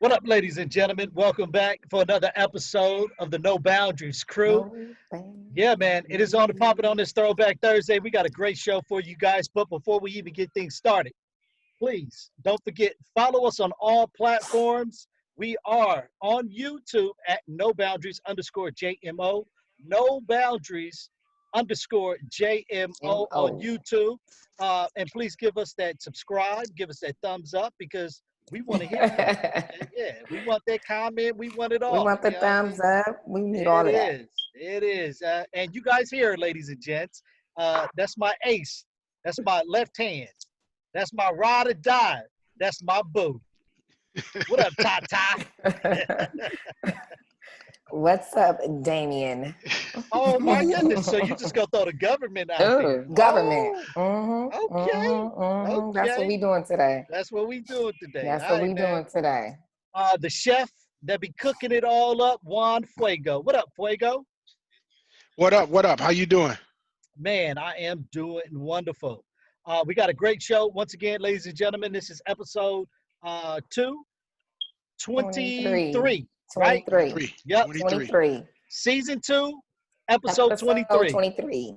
What up, ladies and gentlemen? Welcome back for another episode of the No Boundaries crew. Yeah, man, it is on to pop it on this Throwback Thursday. We got a great show for you guys. But before we even get things started, please don't forget, follow us on all platforms. We are on YouTube at No Boundaries _JMO. No Boundaries _JMO on YouTube. And please give us that subscribe, give us that thumbs up because we want to hear from you. Yeah, we want that comment. We want it all. We want the thumbs up. We need all of that. It is. And you guys here, ladies and gents, that's my ace. That's my left hand. That's my ride or die. That's my boo. What up, Tata? What's up, Damien? Oh, my goodness. So you just going to throw the government out there. Government. Okay. That's what we doing today. That's what we doing today. That's what we doing today. The chef that be cooking it all up, Juan Fuego. What up, Fuego? What up? What up? How you doing? Man, I am doing wonderful. We got a great show. Once again, ladies and gentlemen, this is episode 23. Right? 23. Yep. 23. Season 2, episode 23. 23.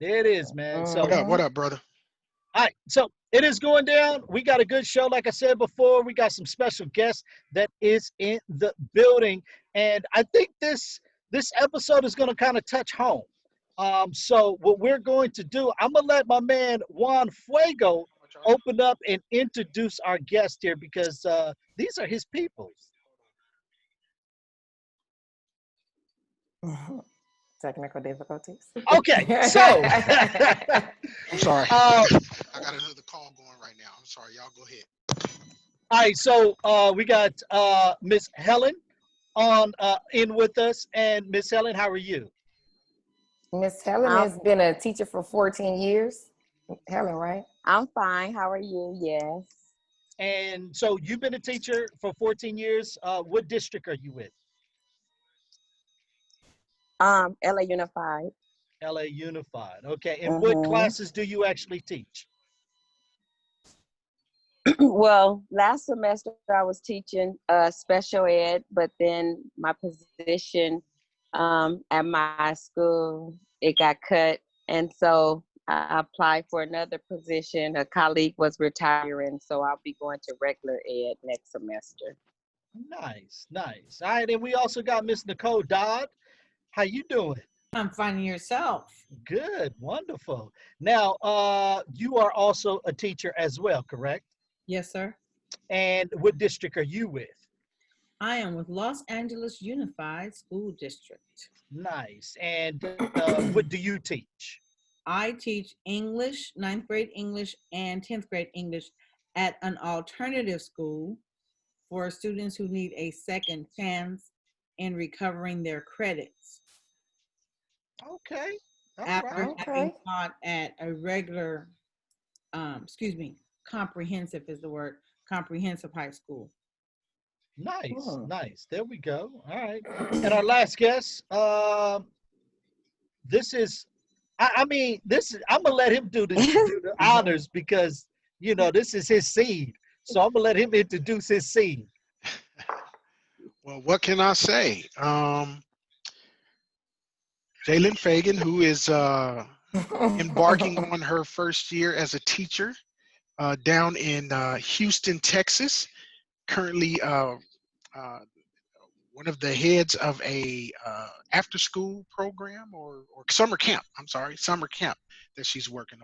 There it is, man. So What up, brother? all right, so it is going down. We got a good show. Like I said before, we got some special guests that is in the building. And I think this episode is going to kind of touch home. So what we're going to do, I'm going to let my man Juan Fuego open up and introduce our guest here because these are his peoples. Technical difficulties. Okay, so I'm sorry. I got another call going right now. I'm sorry. Y'all go ahead. All right, so we got Miss Helen on in with us. And Miss Helen, how are you? Miss Helen has been a teacher for 14 years. Helen, right? I'm fine. How are you? Yes. And so you've been a teacher for 14 years. What district are you with? LA Unified. LA Unified. Okay. And what classes do you actually teach? Well, last semester I was teaching special ed, but then my position at my school, it got cut. And so I applied for another position. A colleague was retiring, so I'll be going to regular ed next semester. Nice. All right. And we also got Miss Nicole Dodd. How you doing? I'm finding yourself. Good. Wonderful. Now, you are also a teacher as well, correct? Yes, sir. And what district are you with? I am with Los Angeles Unified School District. Nice. And what do you teach? I teach English, 9th grade English and 10th grade English at an alternative school for students who need a second chance in recovering their credits. Okay. After having taught at a regular, comprehensive is the word, comprehensive high school. Nice. There we go. All right. And our last guest, this is, I'm going to let him do the honors because, this is his seed. So I'm going to let him introduce his seed. Well, what can I say? Jalen Fagan, who is embarking on her first year as a teacher down in Houston, Texas. Currently one of the heads of a after-school program or summer camp. Summer camp that she's working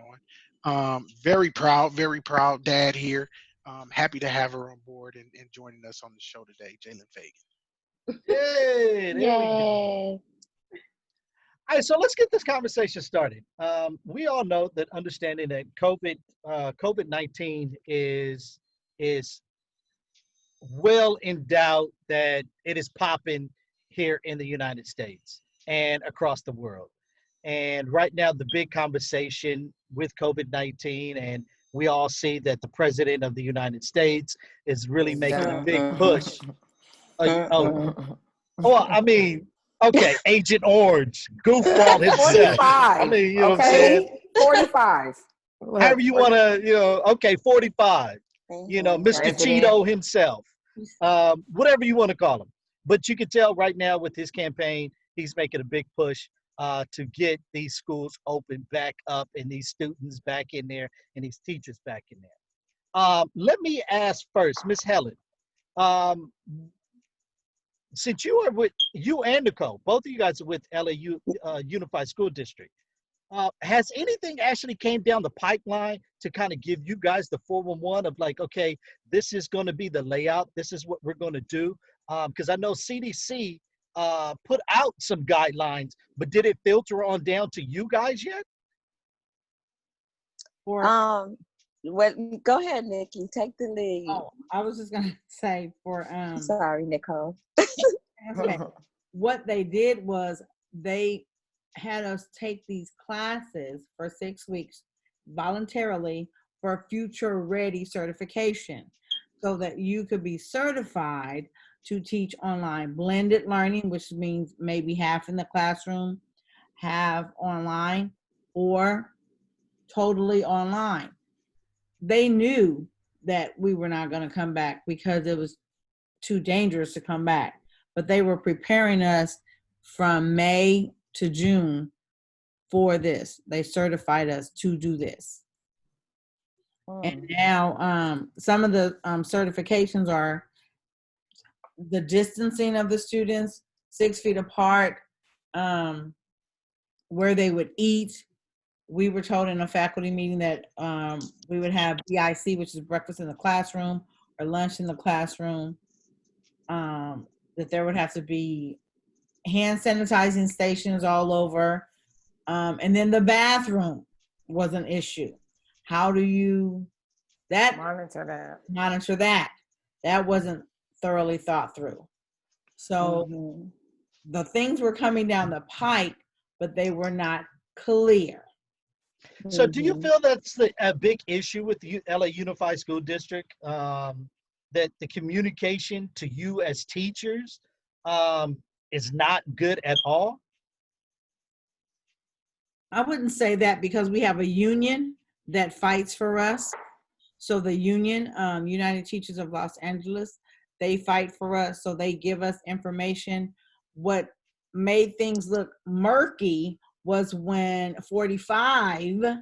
on. Very proud dad here. Happy to have her on board and joining us on the show today, Jalen Fagan. Yay! There we go. All right, so let's get this conversation started. We all know that understanding that COVID-19 is well in doubt that it is popping here in the United States and across the world. And right now, the big conversation with COVID-19, and we all see that the president of the United States is really making a big push. Okay, Agent Orange, goofball himself. 45. I mean, you know what I'm saying? 45. However you want to, 45. Mr. Cheeto himself. whatever you want to call him. But you can tell right now with his campaign, he's making a big push to get these schools open back up and these students back in there and these teachers back in there. Let me ask first, Miss Helen, um, since you are with you and Nicole, both of you guys are with LAU Unified School District. Has anything actually came down the pipeline to kind of give you guys the 411 of like, okay, this is going to be the layout. This is what we're going to do. Because I know CDC put out some guidelines, but did it filter on down to you guys yet? Or what? Go ahead, Nikki. Take the lead. Oh, I was just gonna say for Sorry, Nicole. what they did was they had us take these classes for 6 weeks voluntarily for future ready certification so that you could be certified to teach online blended learning, which means maybe half in the classroom, half online, or totally online. They knew that we were not going to come back because it was too dangerous to come back, but they were preparing us from May to June for this. They certified us to do this. And now some of the certifications are the distancing of the students 6 feet apart, where they would eat. We were told in a faculty meeting that we would have BIC, which is breakfast in the classroom, or lunch in the classroom, that there would have to be hand sanitizing stations all over. And then the bathroom was an issue. How do you monitor that? That wasn't thoroughly thought through. So the things were coming down the pipe, but they were not clear. So do you feel that's a big issue with the LA Unified School District, that the communication to you as teachers is not good at all? I wouldn't say that because we have a union that fights for us. So the union, United Teachers of Los Angeles, they fight for us. So they give us information. What made things look murky was when 45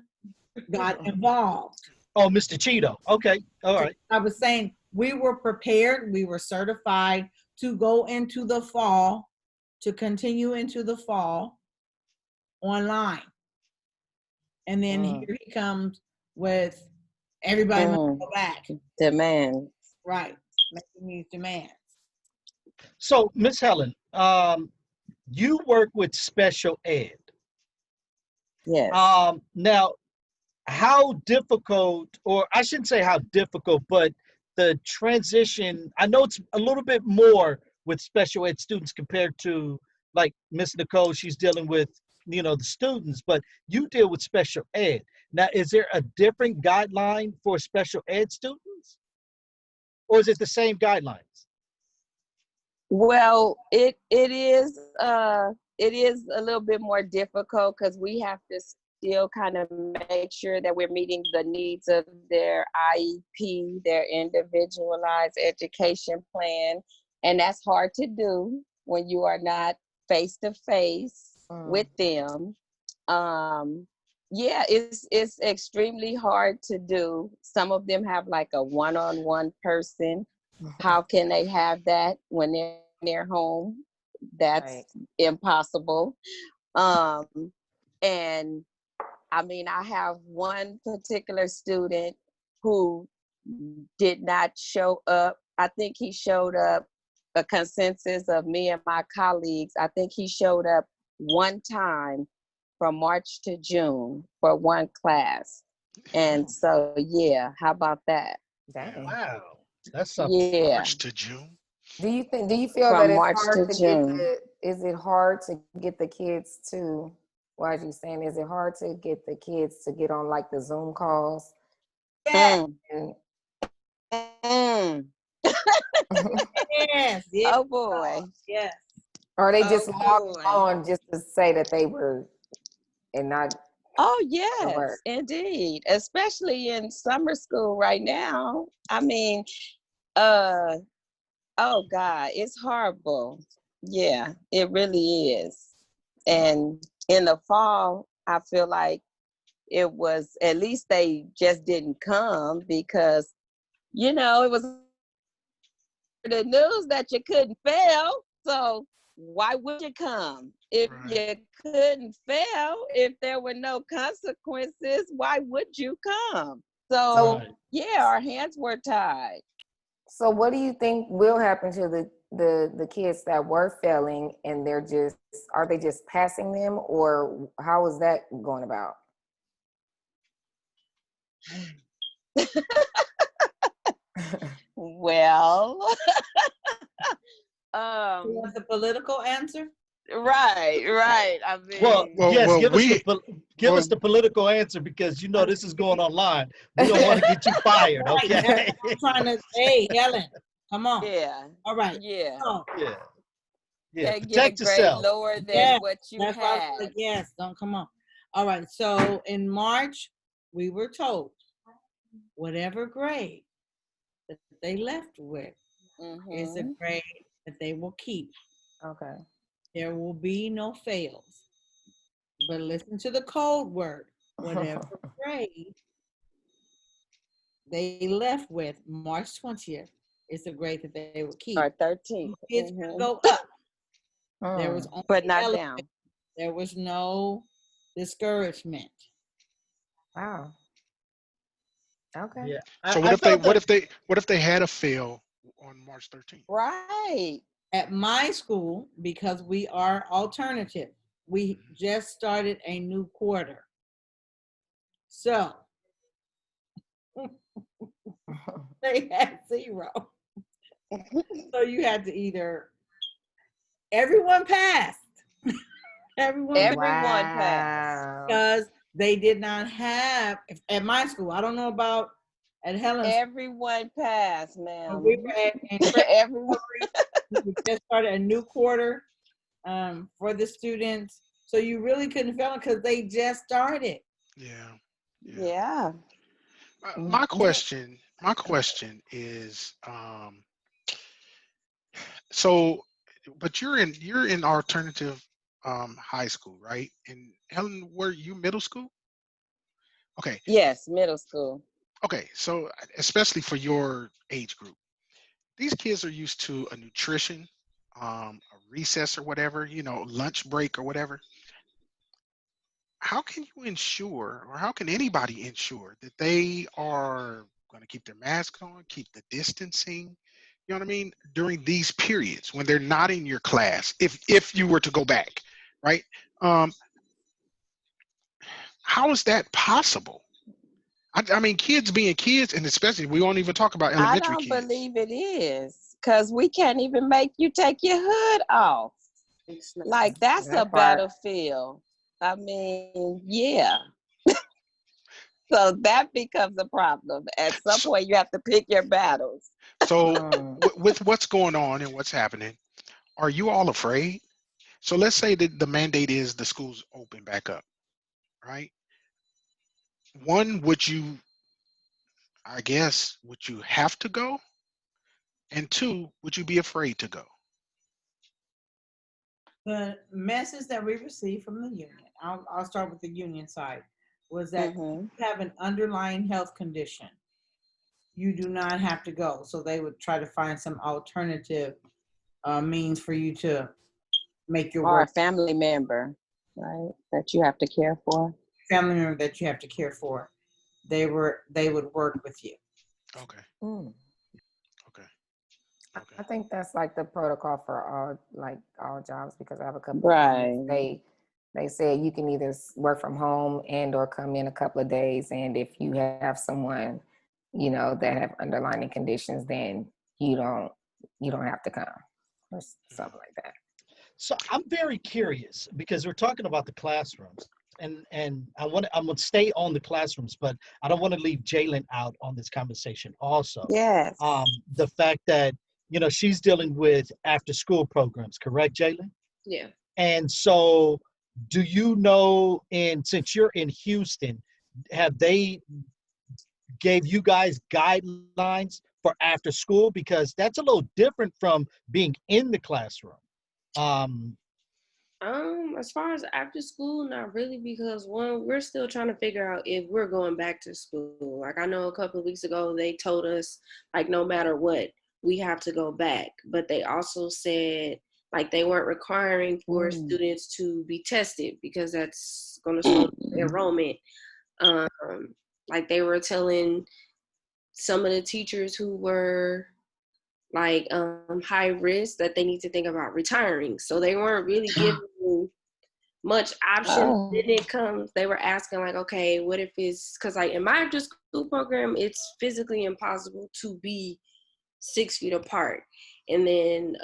got involved. Oh, Mr. Cheeto. Okay. All right. I was saying we were prepared. We were certified to go into the fall, to continue into the fall online. And then here he comes with everybody must go back. Demands. Right. Making these demands. So, Miss Helen, you work with special ed. Yes. Now, how difficult, or I shouldn't say how difficult, but the transition, I know it's a little bit more with special ed students compared to like Miss Nicole, she's dealing with, the students, but you deal with special ed. Now, is there a different guideline for special ed students? Or is it the same guidelines? Well, it is a little bit more difficult because we have to still kind of make sure that we're meeting the needs of their IEP, their individualized education plan. And that's hard to do when you are not face to face with them. Yeah, it's extremely hard to do. Some of them have like a one-on-one person. How can they have that when they're in their home? That's impossible. And I mean, I have one particular student who did not show up. I think he showed up, a consensus of me and my colleagues. I think he showed up one time from March to June for one class. And so, yeah, how about that? Dang. Wow. That's something. Yeah. March to June. Do you feel From that it's March hard to to June. is it hard to get the kids to, why are you saying, is it hard to get the kids to get on like the Zoom calls? Yes. Yes. Oh boy. Yes. Or they just log on just to say that they were and not. Oh yes, indeed. Especially in summer school right now. I mean, Oh God, it's horrible. Yeah, it really is. And in the fall, I feel like it was, at least they just didn't come because, it was the news that you couldn't fail. So why would you come? If Right. you couldn't fail, if there were no consequences, why would you come? So Right. yeah, our hands were tied. So what do you think will happen to the kids that were failing and are they just passing them, or how is that going about? Well, You um, want the political answer? right. I Well, mean, Well, yes, well, give us well, the political answer because this is going online. We don't want to get you fired, Right. That's okay? what I'm trying to. Hey, Helen, come on. yeah, All right. yeah. So, Yeah. Yeah. Can't get a Protect grade yourself. lower than yeah, what you that's why I was had. like, yes, don't come on. All right. So in March, we were told whatever grade that they left with is a Mm-hmm. grade that they will keep. Okay. There will be no fails. But listen to the code word. Whatever grade they left with March 20th is the grade that they would keep. Or 13th. Kids could Mm-hmm. go up. There was Hmm. But only not elevation. down. There was no discouragement. Wow. Okay. Yeah. so I felt that. what if they had a fail on March 13th? Right. At my school, because we are alternative, we just started a new quarter. So they had 0. So you had to either, everyone passed. Everyone passed Everyone passed. Wow. because they did not have, at my school, I don't know about at Helen's, Everyone passed, but we ma'am. were in credit Everyone. recovery. We just started a new quarter for the students. So you really couldn't fail because they just started. Yeah, yeah. Yeah. My Yeah. question is, so, but you're in alternative high school, right? And Helen, were you middle school? Okay, Yes, middle school. okay. So especially for your age group, these kids are used to a nutrition, a recess or whatever, lunch break or whatever. How can you ensure, or how can anybody ensure that they are going to keep their mask on, keep the distancing, you know what I mean, during these periods when they're not in your class, if you were to go back, right? Um, how is that possible? I mean, kids being kids, and especially we won't even talk about I elementary don't kids. believe it is because we can't even make you take your hood off. Like, that's a That part. battlefield. I mean, yeah. So that becomes a problem. At some So, point, you have to pick your battles. so Mm. with what's going on and what's happening, are you all afraid? So let's say that the mandate is the schools open back up, right? One, would you have to go? And two, would you be afraid to go? The message that we received from the union, I'll start with the union side, was that if Mm-hmm. you have an underlying health condition, you do not have to go. So they would try to find some alternative means for you to make your Or work, a family member, right, that you have to care for. family member that you have to care for. They would work with you. Okay, Mm. okay, I okay. think that's like the protocol for all jobs, because I have a couple of clients. Right. They said you can either work from home and or come in a couple of days, and if you have someone, that have underlying conditions, then you don't you don't have to come, or Mhm. something like that. So I'm very curious because we're talking about the classrooms, and I'm gonna stay on the classrooms, but I don't want to leave Jalen out on this conversation. Also, Yes. the fact that she's dealing with after school programs, correct, Jalen? Yeah. And so, do you know? And since you're in Houston, have they gave you guys guidelines for for after school? Because that's a little different from being in the classroom. As far as after school, not really, because one, we're still trying to figure out if we're going back to school. Like, I know a couple of weeks ago they told us, like, no matter what, we have to go back. But they also said, like, they weren't requiring for students to be tested because that's going to slow enrollment. Like, they were telling some of the teachers who were like high risk that they need to think about retiring. So they weren't really giving much options. Then it comes, they were asking like, okay, what if it's, because like in my after school program, it's physically impossible to be 6 feet apart. And then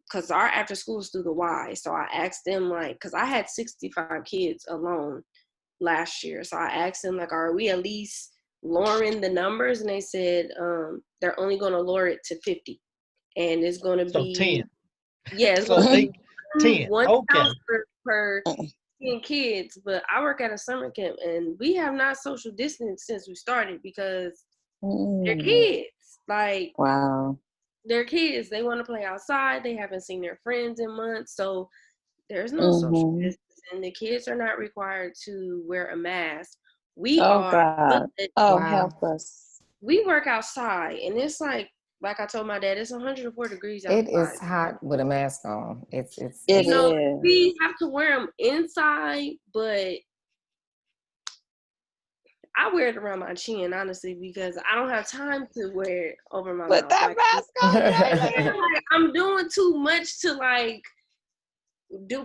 because our after school is through the Y, so I asked them like, because I had 65 kids alone last year, so I asked them like, are we at least lowering the numbers? And they said they're only going to lower it to 50, and it's going to be 10. Yeah, it's So going to be 10. one Okay. counselor per 10 kids. But I work at a summer camp, and we have not social distanced since we started because they're kids. Like, Wow. they're kids. They want to play outside. They haven't seen their friends in months, so there's no social distance, and the kids are not required to wear a mask. We are. God. Help us. We work outside, and it's like I told my dad, it's 104 degrees outside. It is hot with a mask on. It you know, we have to wear them inside, but I wear it around my chin, honestly, because I don't have time to wear it over my mouth. That mask on. Like, I'm doing too much to like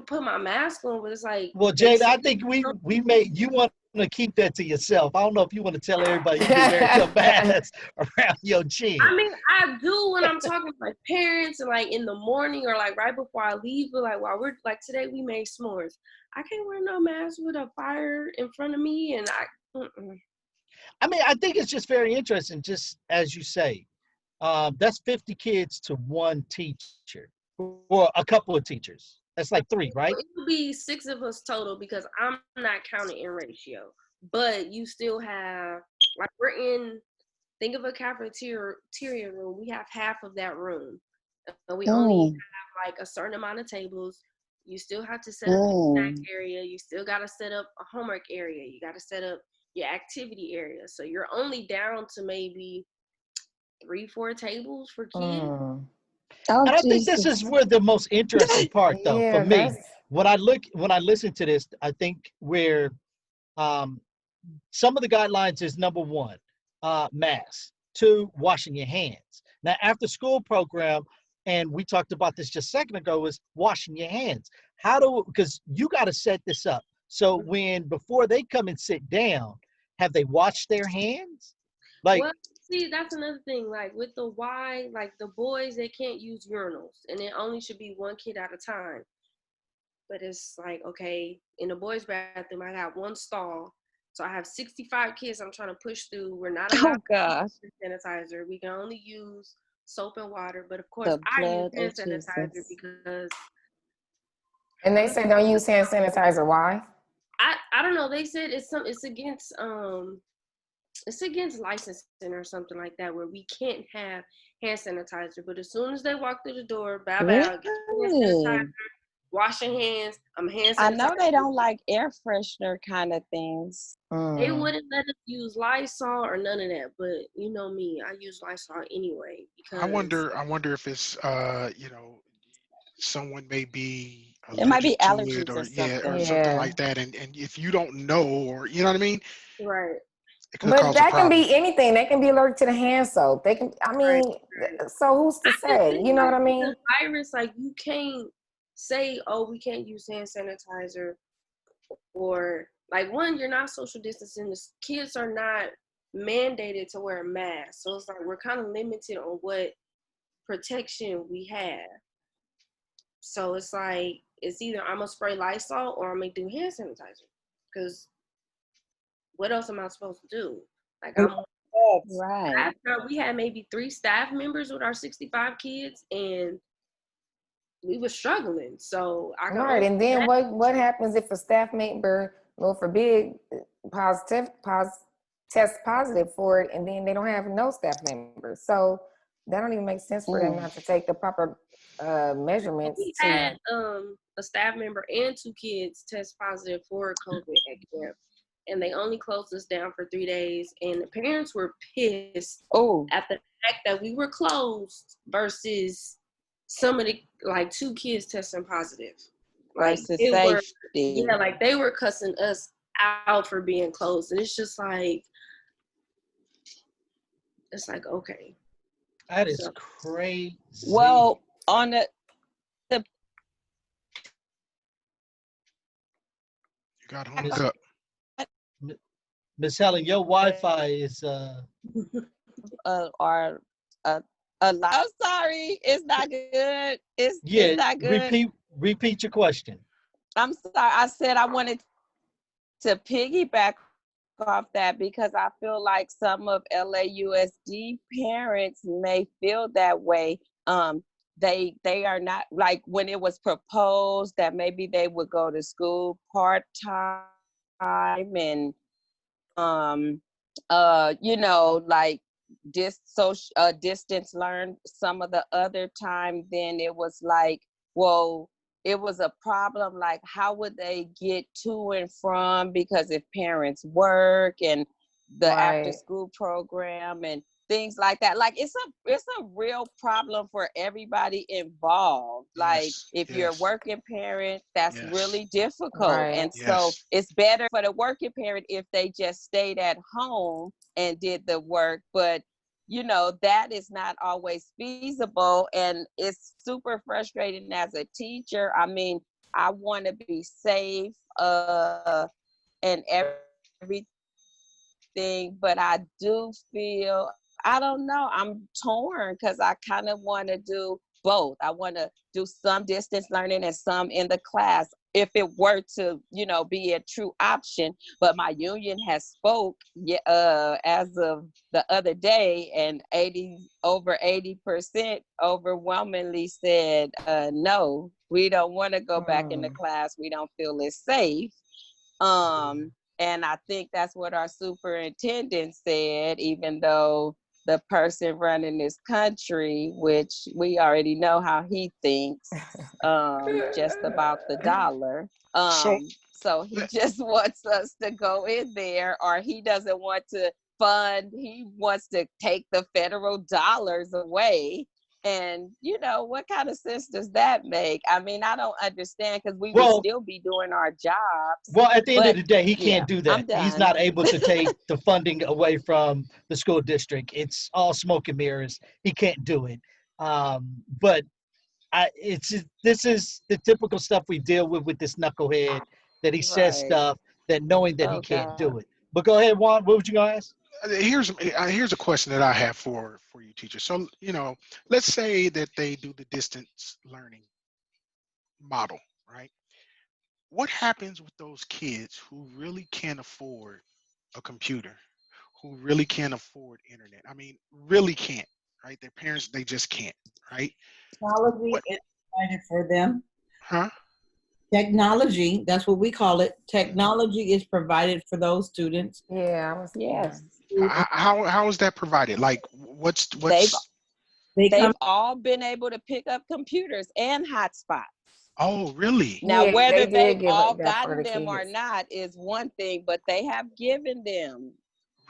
put my mask on, but it's like. Well, Jada, I think we made you want to keep that to yourself. I don't know if you want to tell everybody you can wear your mask around your chin. I mean, I do when I'm talking to my parents and like in the morning or like right before I leave, but like while we're like today we made s'mores. I can't wear no mask with a fire in front of me, and I mean, I think it's just very interesting, just as you say. That's 50 kids to one teacher, or a couple of teachers. That's like 3, right? It would be 6 of us total because I'm not counting in ratio. But you still have, like, we're in, think of a cafeteria room. We have half of that room. We only have like a certain amount of tables. You still have to set up a snack area. You still got to set up a homework area. You got to set up your activity area. So you're only down to maybe 3-4 tables for kids. And I think this is where the most interesting part, though, for me. When I listen to this, I think where some of the guidelines is number 1, masks. 2, washing your hands. Now, after school program, and we talked about this just a second ago, is washing your hands. Because you got to set this up. So before they come and sit down, have they washed their hands? Like, well, see, that's another thing. Like with the Y, like the boys, they can't use urinals, and it only should be 1 kid at a time. But it's like, okay, in the boys' bathroom, I got 1 stall, so I have 65 kids I'm trying to push through. We're not allowed to use sanitizer. We can only use soap and water, but of course, I use hand sanitizer because. And they say don't use hand sanitizer. Why? I don't know. They said it's against licensing or something like that, where we can't have hand sanitizer. But as soon as they walk through the door, bow, get your hand sanitizer, wash your hands. I'm hand sanitizer. I know they don't like air freshener kind of things. They wouldn't let us use Lysol or none of that. But you know me, I use Lysol anyway. Because I wonder if it's someone may be it might be allergic to allergies it or something. something like that, and if you don't know, or you know what I mean, right? It could but cause that a problem. can be anything. They can be allergic to the hand soap. They can. I mean, so who's to say? You know what I mean? The virus, like you can't say, oh, we can't use hand sanitizer, or like you're not social distancing. The kids are not mandated to wear a mask, so it's like we're kind of limited on what protection we have. So it's like it's either I'm gonna spray Lysol or I'm gonna do hand sanitizer, because what else am I supposed to do? Like right. Last time we had maybe 3 staff members with our 65 kids, and we were struggling. So and then what happens if a staff member, Lord forbid, test positive for it, and then they don't have no staff members? So That don't even make sense for them not to take the proper measurements. We had a staff member and 2 kids test positive for COVID at camp, and they only closed us down for 3 days. And the parents were pissed at the fact that we were closed versus some of the 2 kids testing positive. Like they were, like they were cussing us out for being closed, and it's just like, okay. That is crazy. Well, on the You got hung up. Miss Helen, your Wi-Fi is I'm sorry, it's not good. It's not good. Repeat your question. I'm sorry. I said I wanted to piggyback off that because I feel like some of LAUSD parents may feel that way. They are not, like, when it was proposed that maybe they would go to school part-time and like distance learn some of the other time, then it was like, well, it was a problem, like how would they get to and from, because if parents work and the after school program and things like that, like it's a real problem for everybody involved. Like if you're a working parent, that's really difficult. And so it's better for the working parent if they just stayed at home and did the work, but that is not always feasible, and it's super frustrating as a teacher. I mean, I want to be safe and everything, but I do feel, I don't know, I'm torn because I kind of want to do both. I want to do some distance learning and some in the class if it were to, be a true option. But my union has spoke as of the other day, and over 80% overwhelmingly said, no, we don't want to go back into class. We don't feel it's safe. And I think that's what our superintendent said, even though the person running this country, which we already know how he thinks, just about the dollar. So he just wants us to go in there, or he doesn't want to fund, he wants to take the federal dollars away. And, what kind of sense does that make? I mean, I don't understand, because we would still be doing our jobs. Well, at the end of the day, he can't do that. I'm done. He's not able to take the funding away from the school district. It's all smoke and mirrors. He can't do it. But this is the typical stuff we deal with this knucklehead, that he says stuff that knowing that he can't do it. But go ahead, Juan. What would you guys? Here's a question that I have for you teachers. So, let's say that they do the distance learning model, right? What happens with those kids who really can't afford a computer, who really can't afford internet? I mean, really can't, right? Their parents, they just can't, right? Technology is provided for them. Huh? Technology, that's what we call it. Technology is provided for those students. Yes. How is that provided? Like, what's they've all been able to pick up computers and hotspots. Oh, really? Now, whether they've all gotten them or not is one thing, but they have given them.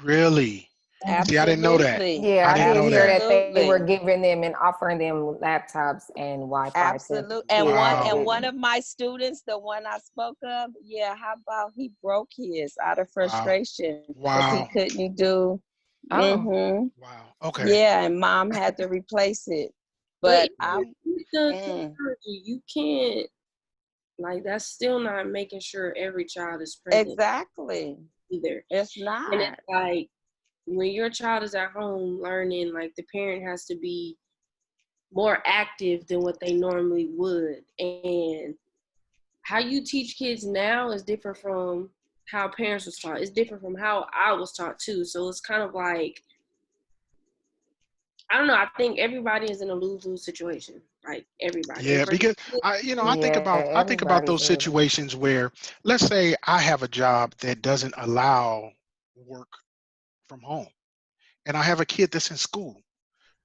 Really? Absolutely. See, I didn't know that. Yeah, I did hear that they were giving them and offering them laptops and Wi-Fi. Absolutely. And one of my students, the one I spoke of, how about he broke his out of frustration because he couldn't do. Wow. Okay. Yeah, and mom had to replace it. But you can't, that's still not making sure every child is present. Exactly. Either. It's not. And it's like, when your child is at home learning, the parent has to be more active than what they normally would. And how you teach kids now is different from how parents was taught. It's different from how I was taught too. So it's kind of like, I don't know. I think everybody is in a lose-lose situation. Like everybody. Yeah, because I think about those situations where, let's say I have a job that doesn't allow work from home, and I have a kid that's in school.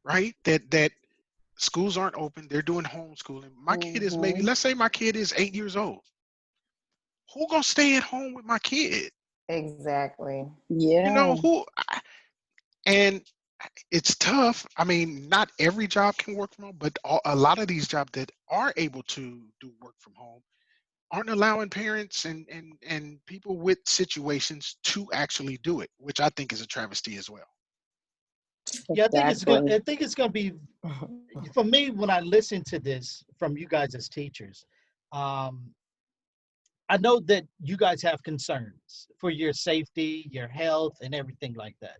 right? That schools aren't open. They're doing homeschooling. My kid is maybe, let's say my kid is 8 years old. Who gonna stay at home with my kid? Exactly. Yeah. You know who? And it's tough. I mean, not every job can work from home, but a lot of these jobs that are able to do work from home aren't allowing parents and people with situations to actually do it, which I think is a travesty as well. Yeah, I think it's good. Exactly. I think it's going to be, for me, when I listen to this from you guys as teachers, um, I know that you guys have concerns for your safety, your health, and everything like that,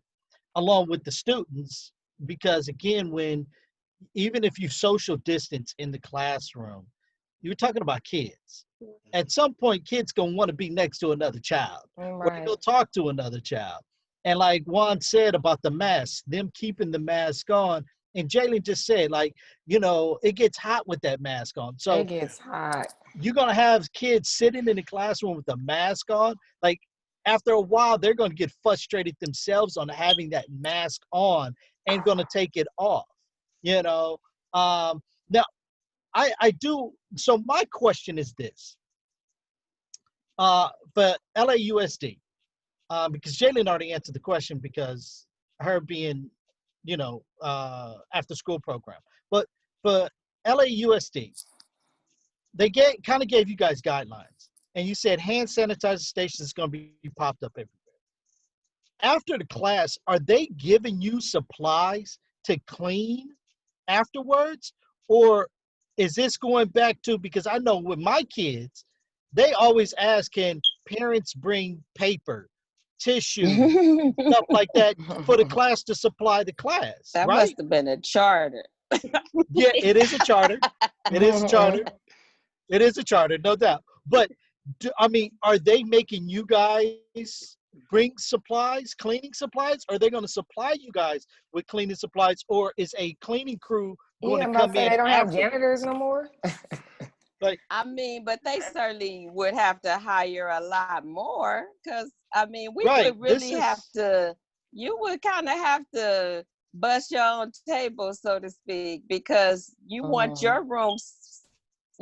along with the students, because again, when even if you social distance in the classroom, you're talking about kids. At some point, kids gonna want to be next to another child, or they Right. go talk to another child. And like Juan said about the mask, them keeping the mask on, and Jalen just said, like, it gets hot with that mask on. So It gets hot. you're gonna have kids sitting in the classroom with a mask on. Like after a while, they're gonna get frustrated themselves on having that mask on and gonna take it off. You know. Now I do. So my question is this: for LAUSD, because Jalen already answered the question because her being, after school program, but for LAUSD, they kind of gave you guys guidelines, and you said hand sanitizer stations is going to be popped up everywhere. After the class, are they giving you supplies to clean afterwards, or is this going back to, because I know with my kids, they always ask, can parents bring paper, tissue, stuff like that for the class to supply the class, That right? must have been a charter. Yeah, it is a charter. It is a charter. It is a charter, no doubt. But I mean, are they making you guys bring supplies, cleaning supplies? Are they going to supply you guys with cleaning supplies, or is a cleaning crew going Yeah, to I'm about come to say in they don't have after? janitors no more. Like, I mean, but they certainly would have to hire a lot more because, I mean, we right? would This really have is to, you would kind of have to bust your own table, so to speak, because you want your rooms,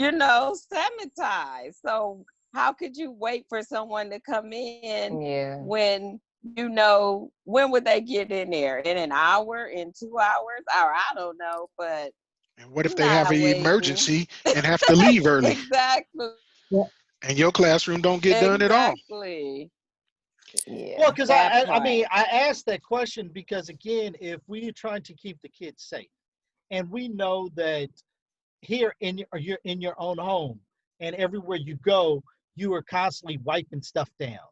sanitized. So how could you wait for someone to come in Yeah. when would they get in there? In an hour, in 2 hours? Or I don't know, but And what if you're they have not an waiting. emergency and have to leave early, Exactly. and your classroom don't get done at all? Exactly. well, Yeah. because That I part. mean, I asked that question because again, if we're trying to keep the kids safe, and we know that here you're in your own home, and everywhere you go, you are constantly wiping stuff down.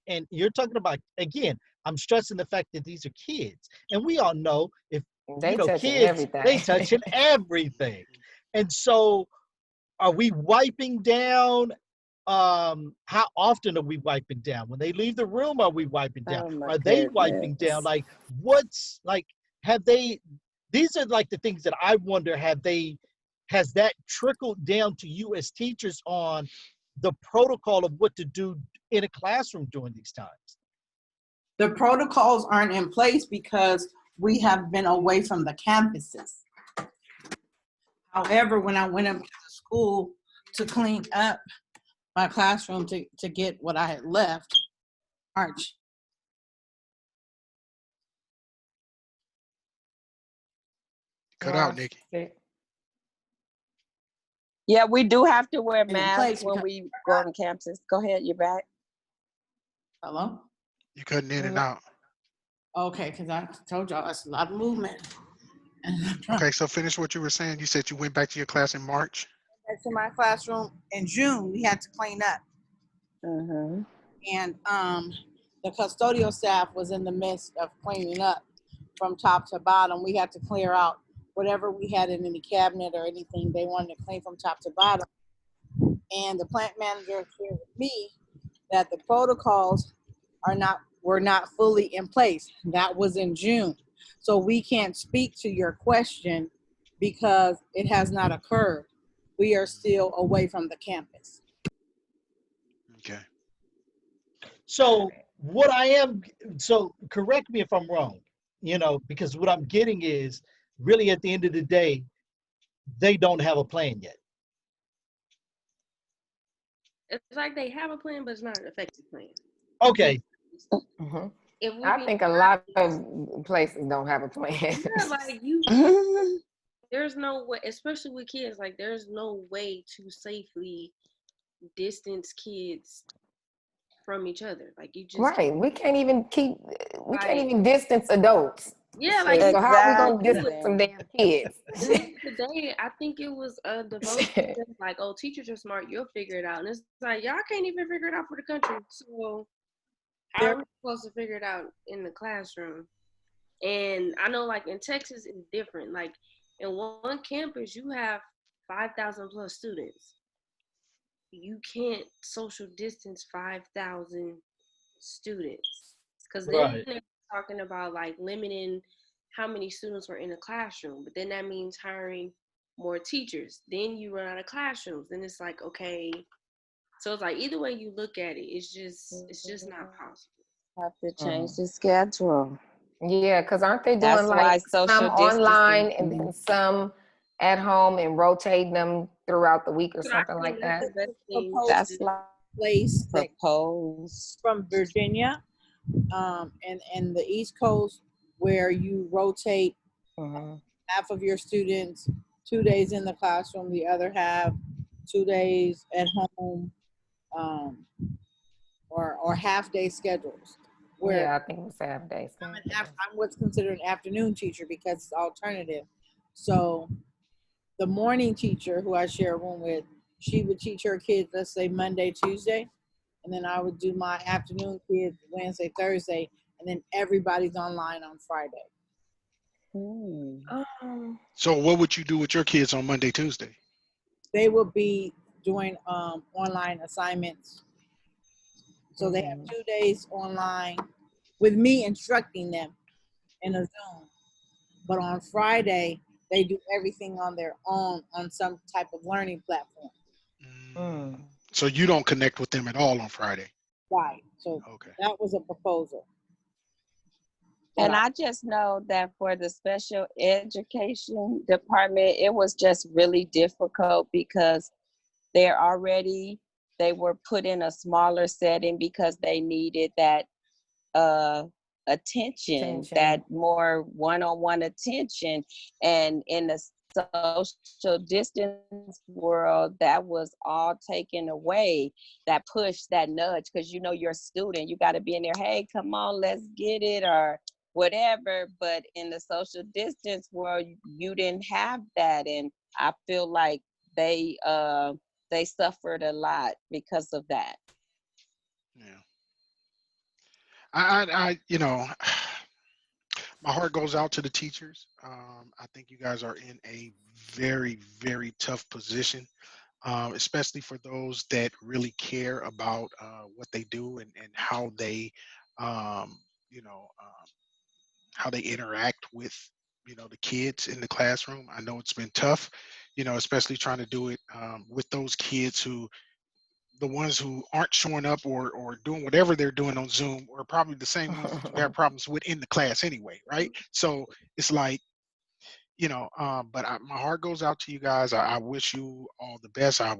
And you're talking about, again, I'm stressing the fact that these are kids, and we all know, if They touching kids, they everything. touching everything. And so are we wiping down? How often are we wiping down? When they leave the room, are we wiping down? Oh my Are they wiping down? goodness. Like, what's like, have they, these are like the things that I wonder, has that trickled down to you as teachers on the protocol of what to do in a classroom during these times? The protocols aren't in place because we have been away from the campuses. However, when I went up to the school to clean up my classroom to get what I had left, March. Cut out, Nikki. Yeah, we do have to wear In masks place when because, we go on campuses. Go ahead, you're back. hello? You cutting in and out. Okay, because I told y'all that's a lot of movement. Okay, so finish what you were saying. You said you went back to your class in March. Back to my classroom in June, we had to clean up. Mm-hmm. And the custodial staff was in the midst of cleaning up from top to bottom. We had to clear out whatever we had in any cabinet or anything they wanted to clean from top to bottom. And the plant manager shared with me that the protocols were not fully in place. That was in June. So we can't speak to your question because it has not occurred. We are still away from the campus. Okay. So so correct me if I'm wrong, because what I'm getting is really at the end of the day, they don't have a plan yet. It's like they have a plan, but it's not an effective plan. Okay. Mm-hmm. If we I be think a lot of places don't have a plan. yeah, like you, there's no way, especially with kids, like there's no way to safely distance kids from each other. Like you just Right. can't. We can't even Like distance adults. yeah, like Shit. you So how are we gonna can't do distance it. some damn kids? And then today, I think it was devotion like, "Oh, teachers are smart. You'll figure it out." And it's like y'all can't even figure it out for the country. So how are we supposed to figure it out in the classroom? And I know, like in Texas, it's different. Like in one campus, you have 5,000 plus students. You can't social distance 5,000 students because then Right. they're talking about like limiting how many students were in a classroom, but then that means hiring more teachers. Then you run out of classrooms. Then it's like, okay, so it's like either way you look at it, it's just not possible. Have to change the schedule. Yeah, because aren't they doing That's like why some social online distancing. and then some at home and rotating them throughout the week or But I something think like that's that? the best thing to Proposed That's do. like place that proposed. from Virginia, and the East Coast, where you rotate Mm-hmm. half of your students 2 days in the classroom, the other half 2 days at home, um, or half day schedules. Where Yeah, I think it was Saturday. I'm what's considered an afternoon teacher because it's alternative. So the morning teacher who I share a room with, she would teach her kids, let's say Monday, Tuesday, and then I would do my afternoon kids Wednesday, Thursday, and then everybody's online on Friday. So what would you do with your kids on Monday, Tuesday? They will be doing online assignments. So they have 2 days online with me instructing them in a Zoom. But on Friday, they do everything on their own on some type of learning platform. So you don't connect with them at all on Friday? Right. So Okay. that was a proposal. And I just know that for the special education department, it was just really difficult because they were put in a smaller setting because they needed that attention, that more one-on-one attention. And in the social distance world, that was all taken away, that push, that nudge, because you're a student, you got to be in there, hey, come on, let's get it, or whatever. But in the social distance world, you didn't have that. And I feel like they suffered a lot because of that. Yeah. I my heart goes out to the teachers. I think you guys are in a very, very tough position, especially for those that really care about what they do and how they, um, you know, how they interact with, the kids in the classroom. I know it's been tough, especially trying to do it with those kids the ones who aren't showing up or doing whatever they're doing on Zoom are probably the same ones that you have problems with in the class anyway, right? So it's like, but my heart goes out to you guys. I wish you all the best. I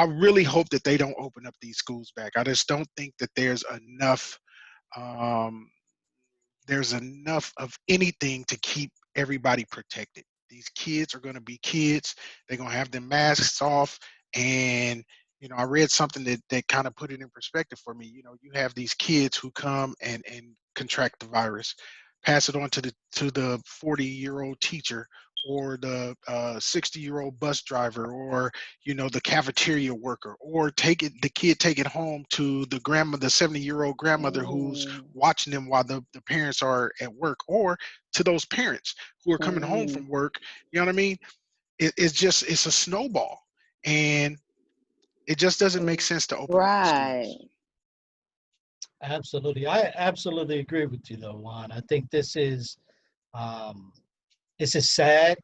really hope that they don't open up these schools back. I just don't think that um, there's enough of anything to keep everybody protected. These kids are going to be kids. They're going to have their masks off. And, I read something that kind of put it in perspective for me. You have these kids who come and contract the virus, pass it on to the 40-year-old teacher or the 60-year-old bus driver or, the cafeteria worker, or the kid take it home to the 70-year-old grandmother who's watching them while the parents are at work, or to those parents who are coming home from work. You know what I mean? It's a snowball, and it just doesn't make sense to open up the Right. schools. Absolutely. I absolutely agree with you though, Juan. I think um, this is sad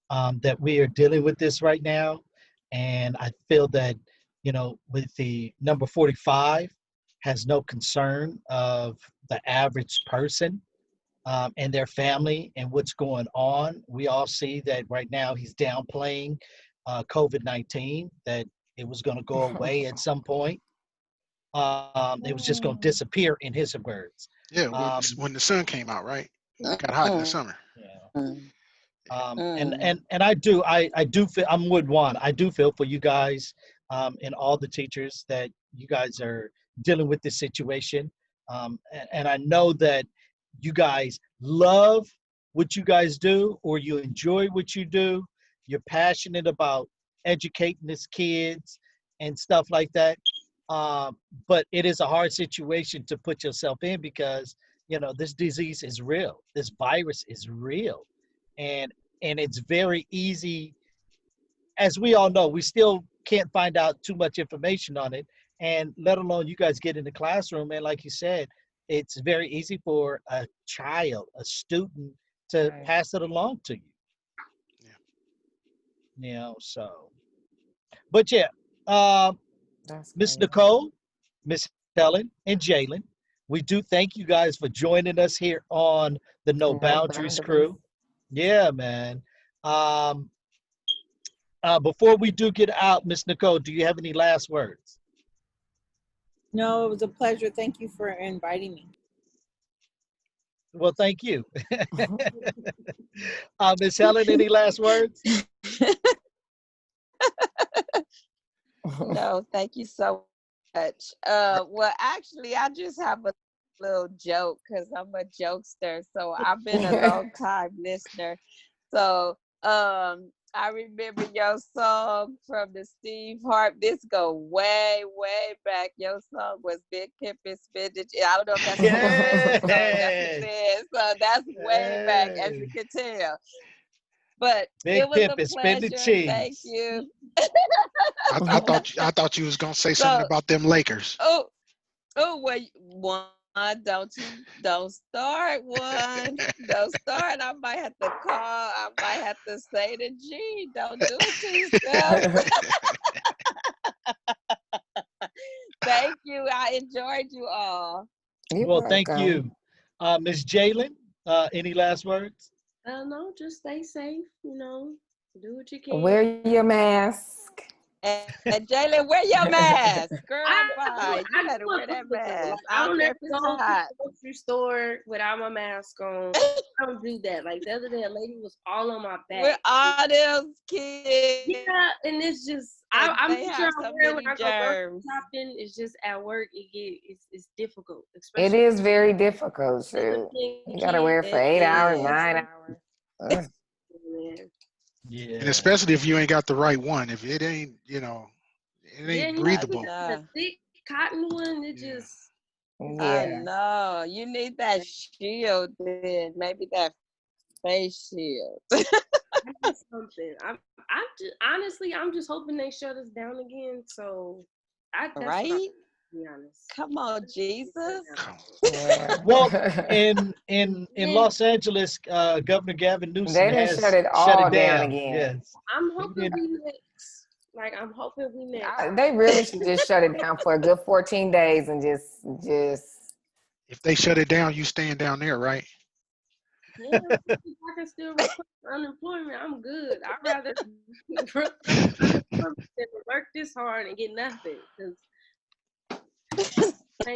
that we are dealing with this right now. And I feel that, with the number 45 has no concern of the average person. and their family and what's going on. We all see that right now he's downplaying COVID-19, that it was going to go away at some point. It was just going to disappear, in his words. Yeah, Um, when the sun came out, right? It got hot in the summer. yeah. And I do feel, I'm with Juan. I do feel for you guys, and all the teachers that you guys are dealing with this situation. And I know that you guys love what you guys do, or you enjoy what you do. You're passionate about educating these kids and stuff like that. But it is a hard situation to put yourself in, because this disease is real. This virus is real, and it's very easy. As we all know, we still can't find out too much information on it, and let alone you guys get in the classroom, and like you said, it's very easy for a child, a student, to Right. pass it along to you. Yeah. So, but yeah, That's Miss crazy. Nicole, Miss Helen, and Jalen, we do thank you guys for joining us here on the No No Boundaries boundaries. crew. Yeah, man. Um, before we do get out, Miss Nicole, do you have any last words? No, it was a pleasure. Thank you for inviting me. Well, thank you. Miss Helen, any last words? No, thank you so much. Well, actually, I just have a little joke because I'm a jokester. So I've been a long time listener. So I remember your song from the Steve Harp. This go way, way back. Your song was Big Pimpin' Spinach. I don't know if that's a song. That's what it is. So that's way back, as you can tell. But Big it was a Pimpin', spin the pleasure. Thank cheese. you. I thought you was gonna say something So, about them Lakers. oh, well, one, don't start one. Don't start. I might have to call. I might have to say to G, don't do it to yourself. Thank you. I enjoyed you all. You're Well, thank welcome. you. Miss Jalen, any last words? No, just stay safe, do what you can. Wear your mask. And Jalen, wear your mask. Girl, I bye. You do better wear it that publicly. Like, mask. I I don't don't care ever if it's go to hot. the grocery store without my mask on. I don't do that. Like the other day, a lady was all on my With back. all them kids. Yeah, and it's just And I they make sure have I so wear it when many I go grocery germs. shopping. It's just at work it's difficult, It especially is very difficult, other shoot. thing You gotta kids. wear it for It 8 hours, is. 9 hours. Ugh. Man. Yeah. And especially if you ain't got the right one. If it ain't, it Yeah, ain't and you know, I breathable. the know. thick cotton one, it Yeah. just I Yeah. know. You need that shield then. Maybe that face shield. I need something. I'm just honestly, I'm just hoping they shut us down again. So that's what I'm, Right? to be honest. Come on, Jesus. Come on. Yeah. Well, in And Los Angeles, Governor Gavin Newsom They didn't shut has it shut all it down down. again. Yes. I'm He hoping did. we next. Like I'm hoping we next. They really should just shut it down for a good 14 days and just If they shut it down, you staying down there, right? Yeah, if I can still request unemployment, I'm good. I'd rather request unemployment than to work this hard and get nothing. Because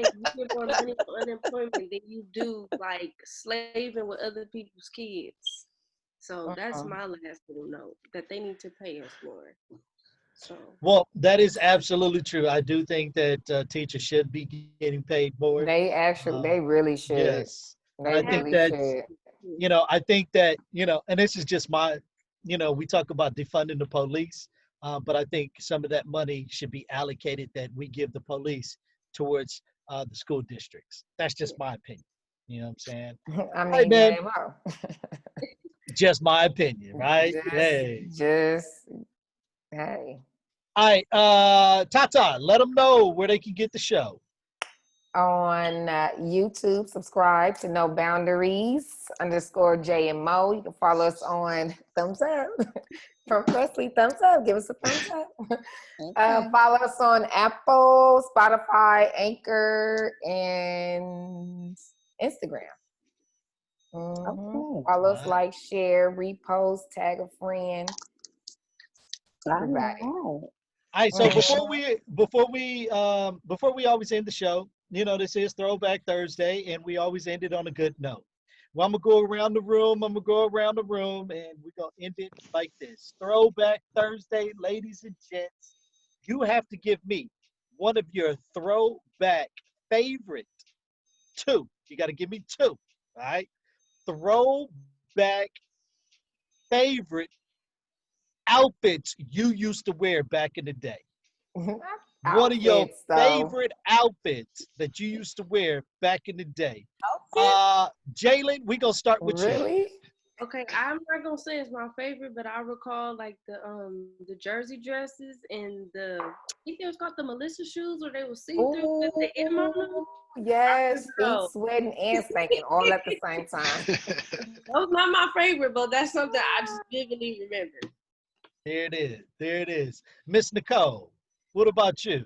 you get more money for unemployment than you do like slaving with other people's kids. So that's my last little note, that they need to pay us more. So Well, that is absolutely true. I do think that teachers should be getting paid more. they really should. Yes. And They I think really that's, should. I think that, and this is just my, we talk about defunding the police, but I think some of that money should be allocated that we give the police towards the school districts. That's just my opinion. You know what I'm saying? I All right, mean, man. JMO. Just my opinion, right? Hey. Just, hey. All right, Tata, let them know where they can get the show. On YouTube, subscribe to No Boundaries _JMO. You can follow us on Thumbs Up from Presley. Thumbs up. Give us a thumbs up. Okay. Follow us on Apple, Spotify, Anchor, and Instagram. Mhm. Okay. Follow us, Alright. like, share, repost, tag a friend. Everybody. All All right, so Mhm. before we always end the show, you know, this is Throwback Thursday, and we always end it on a good note. Well, I'm gonna go around the room. I'm gonna go around the room, and we're gonna end it like this. Throwback Thursday, ladies and gents. You have to give me one of your throwback favorite two. You got to give me two. All right, throwback favorite outfits you used to wear back in the day. One of your Outfits, though. favorite outfits that you used to wear back in the day. Outfit? Jalen, we gonna start with you. Really? Okay, I'm not gonna say it's my favorite, but I recall like the jersey dresses and I think it was called the Melissa shoes where they were see through with the M on them. Ooh, yes. Feet So sweating and stinking all at the same time. those not my favorite, but that's something I just vividly remember. There it is. There it is. Miss Nicole, what about you?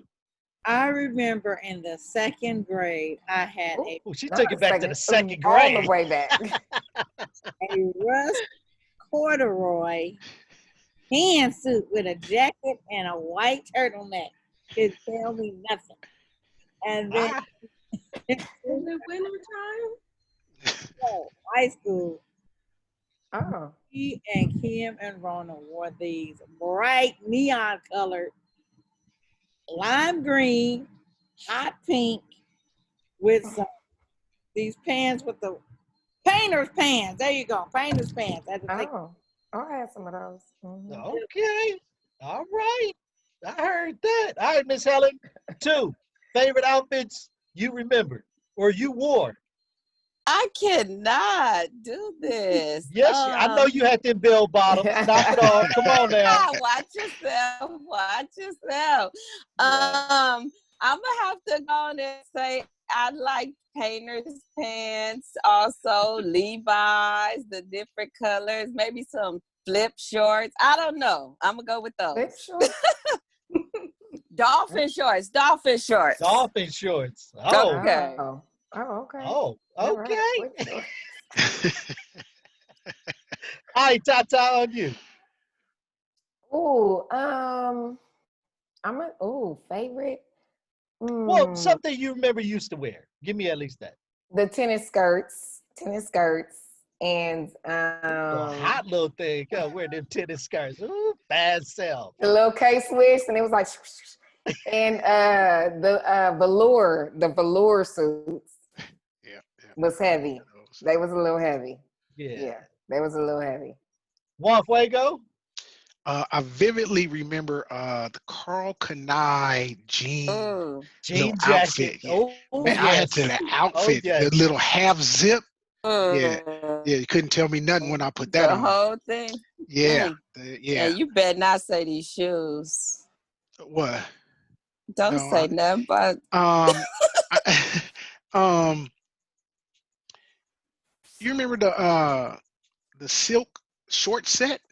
I remember in the second grade, I had Ooh, Oh, she not took the it back to the second, second all the grade. way back. a rust corduroy pantsuit with a jacket and a white turtleneck. Could tell me nothing. And then Ah, in Was it winter time? high school, Oh. me and Kim and Rona wore these bright neon colored lime green, hot pink with some these pants with the painter's pants. There you go, painter's pants. That's the thing. Oh. Oh, I had some of those. Mhm. okay. All right. I heard that. All right, Miss Helen. Two favorite outfits you remember or you wore. I cannot do this. Yes, I know you had them bell bottoms. Knock it off. Come on now. Watch yourself. Watch yourself. Right. I'm gonna have to go on and say I like painter's pants, also Levi's, the different colors, maybe some flip shorts. I don't know. I'm gonna go with Flip those. shorts? Dolphin shorts. Dolphin shorts. Dolphin shorts. Oh, Okay. Oh. Oh, okay. oh, Never heard of okay. flip shorts. All right, Tata, on you. Ooh, favorite. Well, Mm, something you remember you used to wear. Give me at least that. the tennis skirts, and A hot little thing. Go wear them tennis skirts. Ooh, bad self. the little K Swiss, and it was like, and the velour suits Yeah, yeah. was I remember heavy. those. They was a little heavy. Yeah. Yeah, they was a little heavy. Juan Fuego. I vividly remember the Carl Kanai jean Mm. little Jean jacket. outfit. Yeah, Oh, man, I had to yes. the Oh, outfit, the yes. little half zip. Yeah, Mm. yeah. You couldn't tell me nothing when I put that The on. whole thing. Yeah, Mm. yeah. And you better not say these shoes. What? Don't No. say nothing about I, um. You remember the silk short set?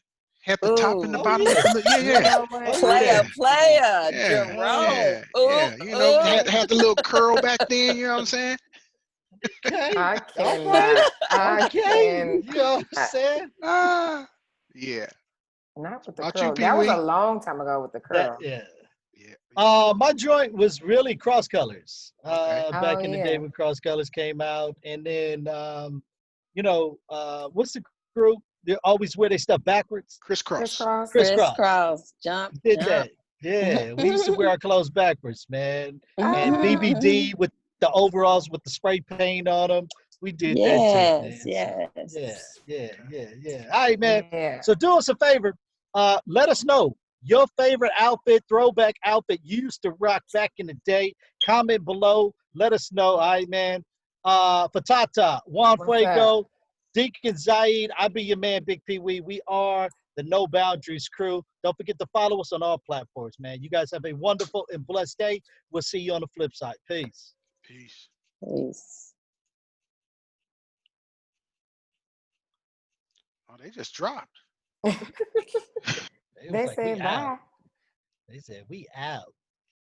Had the top and the Oh, ooh. bottom with yeah. the yeah, You yeah. know Oh, what? I yeah. Player, Yeah, Jerome. yeah, Ooh, yeah. You know, ooh. had the little curl back then. You know what I'm saying? Okay. I All right. cannot. I Okay. can. You know what I'm saying? Ah, yeah. Not with the About you, curl. Pee That was a Wee? long time ago with the That, curl. yeah. Yeah. My joint was really cross colors. Okay. Oh Back in the day yeah. when cross colors came out, and then what's the group? They always wear their stuff backwards. Crisscross. Crisscross. Crisscross. Crisscross. Jump, We did jump. that. Yeah, we used to wear our clothes backwards, man. And Ah. BBD with the overalls with the spray paint on them. We did that too, Yes, man. So yeah, yes. yeah, Okay. yeah, yeah. All right, man. Yeah. So do us a favor. Let us know your favorite outfit, throwback outfit you used to rock back in the day. Comment below. Let us know. All right, man. For Tata, Juan What's up? Fuego, Deacon Zaid, I be your man, Big Pee Wee. We are the No Boundaries crew. Don't forget to follow us on all platforms, man. You guys have a wonderful and blessed day. We'll see you on the flip side. Peace. Peace. Peace. Oh, they just dropped. It was They like, we said out. bye. They said, we out.